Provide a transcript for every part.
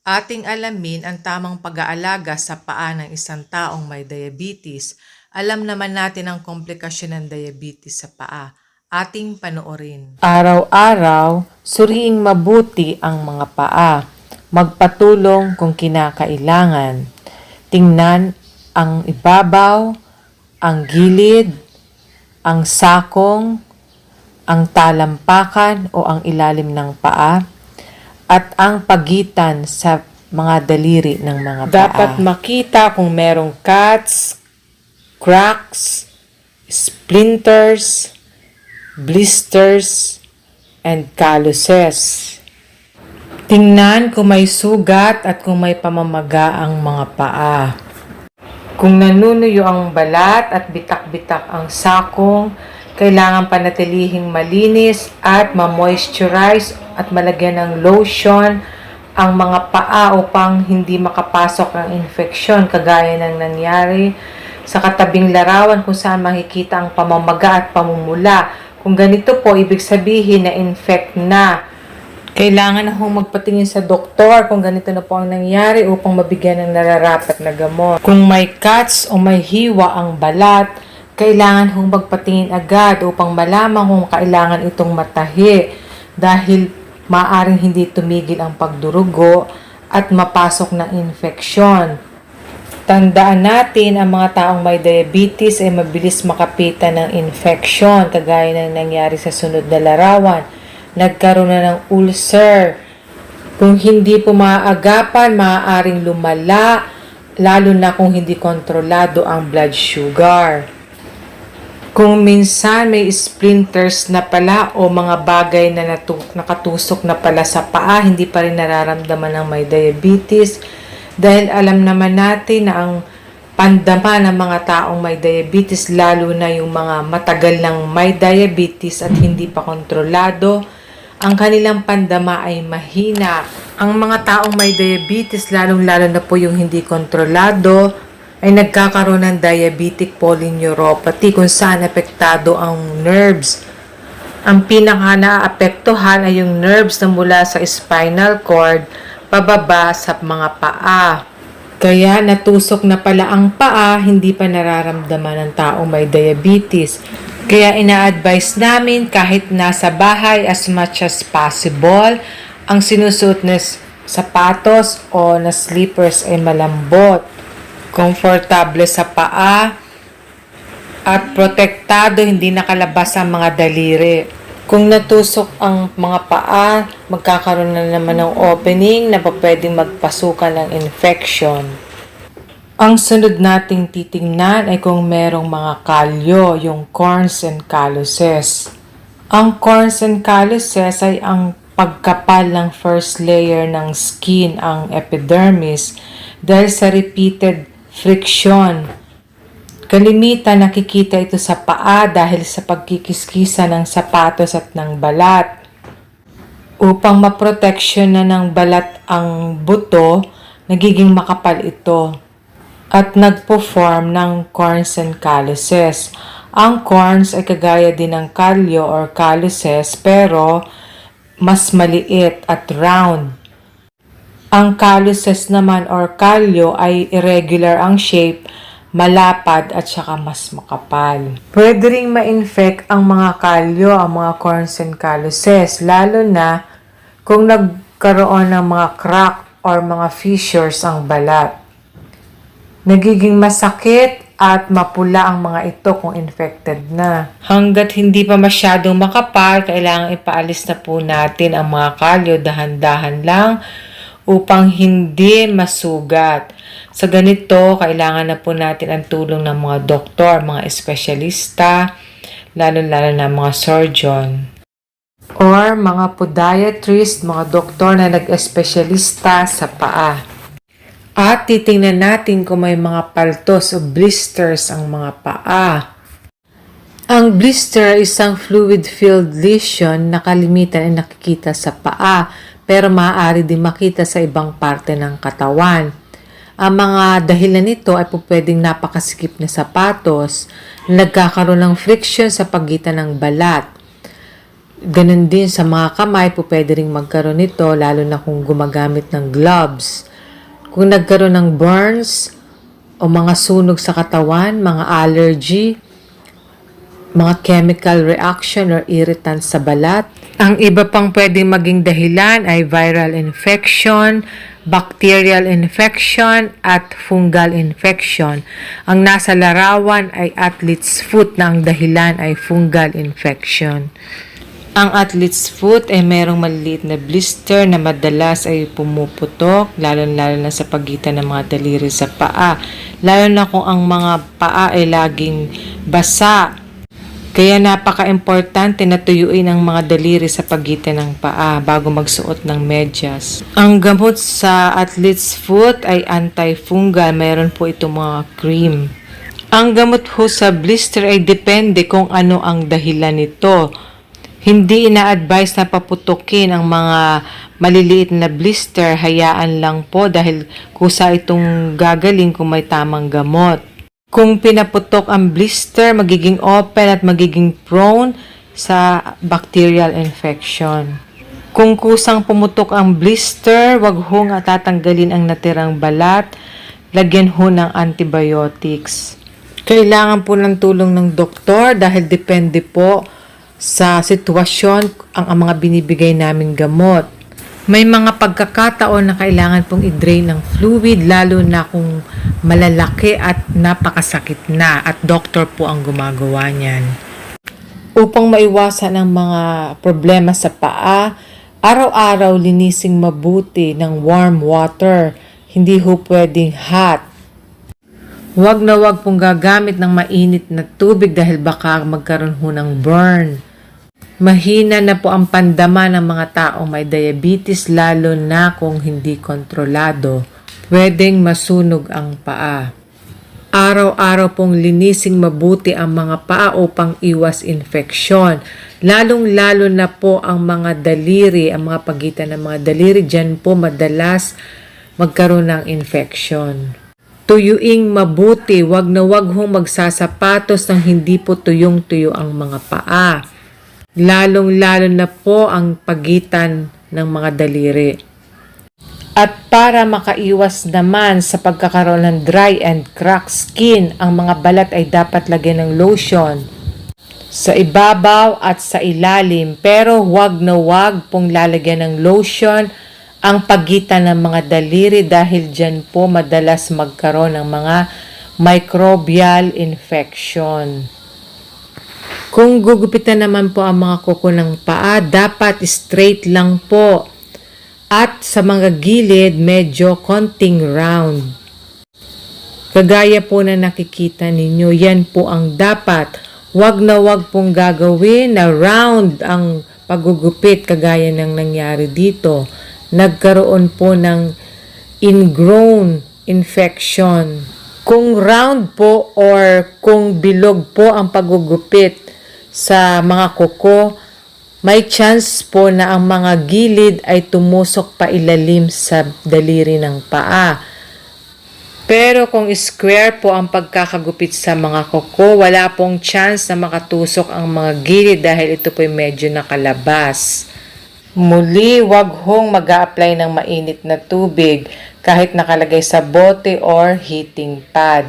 Ating alamin ang tamang pag-aalaga sa paa ng isang taong may diabetes. Alam naman natin ang komplikasyon ng diabetes sa paa. Ating panoorin. Araw-araw, suriing mabuti ang mga paa. Magpatulong kung kinakailangan. Tingnan ang ibabaw, ang gilid, ang sakong, ang talampakan o ang ilalim ng paa, at ang pagitan sa mga daliri ng mga paa. Dapat makita kung merong cuts, cracks, splinters, blisters, and calluses. Tingnan kung may sugat at kung may pamamaga ang mga paa. Kung nanunuyo ang balat at bitak-bitak ang sakong, kailangan panatilihing malinis at ma-moisturize at malagyan ng lotion ang mga paa upang hindi makapasok ang infeksyon kagaya ng nangyari sa katabing larawan kung saan makikita ang pamamaga at pamumula. Kung ganito po, ibig sabihin na infect na. Kailangan na hong magpatingin sa doktor kung ganito na po ang nangyari upang mabigyan ng nararapat na gamot. Kung may cuts o may hiwa ang balat, kailangan hong magpatingin agad upang malaman kung kailangan itong matahi dahil maaaring hindi tumigil ang pagdurugo at mapasok ng infeksyon. Tandaan natin, ang mga taong may diabetes ay mabilis makapitan ng infeksyon kagaya ng nangyari sa sunod na larawan. Nagkaroon na ng ulcer. Kung hindi po maaagapan, maaaring lumala, lalo na kung hindi kontrolado ang blood sugar. Kung minsan may splinters na pala o mga bagay na nakatusok na pala sa paa, hindi pa rin nararamdaman ng may diabetes dahil alam naman natin na ang pandama ng mga taong may diabetes, lalo na yung mga matagal ng may diabetes at hindi pa kontrolado, ang kanilang pandama ay mahina. Ang mga taong may diabetes, lalong-lalo na po yung hindi kontrolado, ay nagkakaroon ng diabetic polyneuropathy kung saan apektado ang nerves. Ang pinaka naaapektuhan ay yung nerves na mula sa spinal cord pababa sa mga paa. Kaya natusok na pala ang paa, hindi pa nararamdaman ng taong may diabetes. Kaya ina-advise namin kahit nasa bahay as much as possible, ang sinusuot na sapatos o na slippers ay malambot, komportable sa paa, at protektado, hindi nakalabas ang mga daliri. Kung natusok ang mga paa, magkakaroon na naman ng opening na pwedeng magpasukan ng infection. Ang sunod nating titingnan ay kung merong mga kalyo, yung corns and calluses. Ang corns and calluses ay ang pagkapal ng first layer ng skin, ang epidermis, dahil sa repeated friction. Kalimitan nakikita ito sa paa dahil sa pagkikiskisa ng sapatos at ng balat. Upang maproteksyon na ng balat ang buto, nagiging makapal ito at nagpo-form ng corns and calluses. Ang corns ay kagaya din ng kalyo or calluses pero mas maliit at round. Ang calluses naman or kalyo ay irregular ang shape, malapad at saka mas makapal. Pwede ring ma-infect ang mga kalyo, ang mga corns and calluses, lalo na kung nagkaroon ng mga crack or mga fissures ang balat. Nagiging masakit at mapula ang mga ito kung infected na. Hanggat hindi pa masyadong makapal, kailangan ipaalis na po natin ang mga kalyo dahan-dahan lang upang hindi masugat. Sa ganito, kailangan na po natin ang tulong ng mga doktor, mga espesyalista, lalo-lalo na mga surgeon, or mga podiatrist, mga doktor na nag-espesyalista sa paa. At titingnan natin kung may mga paltos o blisters ang mga paa. Ang blister ay isang fluid-filled lesion na kalimitan ay nakikita sa paa pero maaari din makita sa ibang parte ng katawan. Ang mga dahilan nito ay pwedeng napakasikip na sapatos, nagkakaroon ng friction sa pagitan ng balat, Ganun din sa mga kamay po pwede rin magkaroon nito lalo na kung gumagamit ng gloves. Kung nagkaroon ng burns o mga sunog sa katawan, mga allergy, mga chemical reaction or irritant sa balat. Ang iba pang pwedeng maging dahilan ay viral infection, bacterial infection, at fungal infection. Ang nasa larawan ay athlete's foot na ang dahilan ay fungal infection. Ang athlete's foot ay merong maliliit na blister na madalas ay pumuputok, lalo-lalo na sa pagitan ng mga daliri sa paa. Lalo na kung ang mga paa ay laging basa. Kaya napaka-importante na tuyuin ang mga daliri sa pagitan ng paa bago magsuot ng medyas. Ang gamot sa athlete's foot ay antifungal. Mayroon po itong mga cream. Ang gamot po sa blister ay depende kung ano ang dahilan nito. Hindi ina-advise na paputukin ang mga maliliit na blister, hayaan lang po dahil kusa itong gagaling kung may tamang gamot. Kung pinaputok ang blister, magiging open at magiging prone sa bacterial infection. Kung kusang pumutok ang blister, wag hong tatanggalin ang natirang balat, lagyan ho ng antibiotics. Kailangan po ng tulong ng doktor dahil depende po sa sitwasyon ang mga binibigay naming gamot. May mga pagkakataon na kailangan pong i-drain ng fluid lalo na kung malalaki at napakasakit na at doktor po ang gumagawa niyan. Upang maiwasan ang mga problema sa paa, araw-araw linising mabuti ng warm water, hindi ho pwedeng hot. Huwag na huwag pong gagamit ng mainit na tubig dahil baka magkaroon ho ng burn. Mahina na po ang pandama ng mga taong may diabetes lalo na kung hindi kontrolado. Pwedeng masunog ang paa. Araw-araw pong linising mabuti ang mga paa upang iwas infeksyon. Lalong-lalo na po ang mga daliri, ang mga pagitan ng mga daliri. Diyan po madalas magkaroon ng infeksyon. Tuyuing mabuti, wag na wag hong magsasapatos ng hindi po tuyong-tuyo ang mga paa. Lalong-lalo na po ang pagitan ng mga daliri. At para makaiwas naman sa pagkakaroon ng dry and cracked skin, ang mga balat ay dapat lagyan ng lotion sa ibabaw at sa ilalim. Pero huwag na huwag pong lalagyan ng lotion ang pagitan ng mga daliri dahil dyan po madalas magkaroon ng mga microbial infection. Kung gugupitan naman po ang mga kuko ng paa, dapat straight lang po. At sa mga gilid, medyo konting round. Kagaya po na nakikita ninyo, yan po ang dapat. Huwag na huwag pong gagawin na round ang pagugupit kagaya ng nangyari dito. Nagkaroon po ng ingrown infection. Kung round po or kung bilog po ang pagugupit sa mga kuko, may chance po na ang mga gilid ay tumusok pa ilalim sa daliri ng paa. Pero kung square po ang pagkakagupit sa mga kuko, wala pong chance na makatusok ang mga gilid dahil ito po'y medyo nakalabas. Muli, wag hong mag-a-apply ng mainit na tubig kahit nakalagay sa bote or heating pad.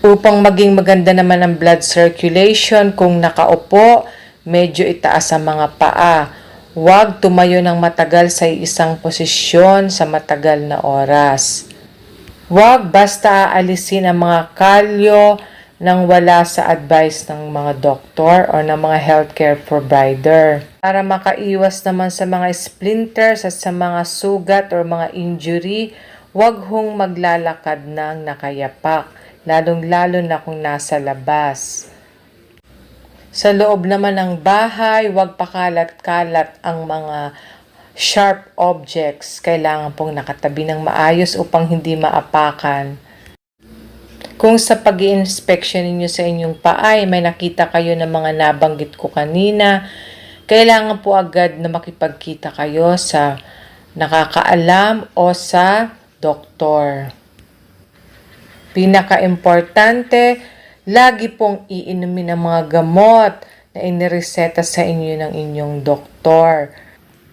Upang maging maganda naman ang blood circulation, kung nakaupo, medyo itaas ang mga paa. Huwag tumayo ng matagal sa isang posisyon sa matagal na oras. Huwag basta aalisin ang mga kalyo nang wala sa advice ng mga doktor o ng mga healthcare provider. Para makaiwas naman sa mga splinters at sa mga sugat o mga injury, huwag hong maglalakad ng nakayapak, lalong-lalo na kung nasa labas. Sa loob naman ng bahay, huwag pakalat-kalat ang mga sharp objects. Kailangan pong nakatabi ng maayos upang hindi maapakan. Kung sa pag-i-inspection ninyo sa inyong paa ay may nakita kayo ng mga nabanggit ko kanina, kailangan po agad na makipagkita kayo sa nakakaalam o sa doktor. Pinaka-importante, lagi pong iinumin ang mga gamot na inireseta sa inyo ng inyong doktor.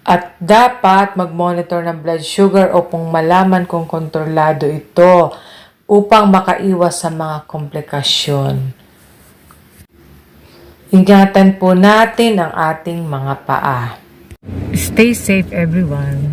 At dapat mag-monitor ng blood sugar upang malaman kung kontrolado ito upang makaiwas sa mga komplikasyon. Ingatan po natin ang ating mga paa. Stay safe everyone.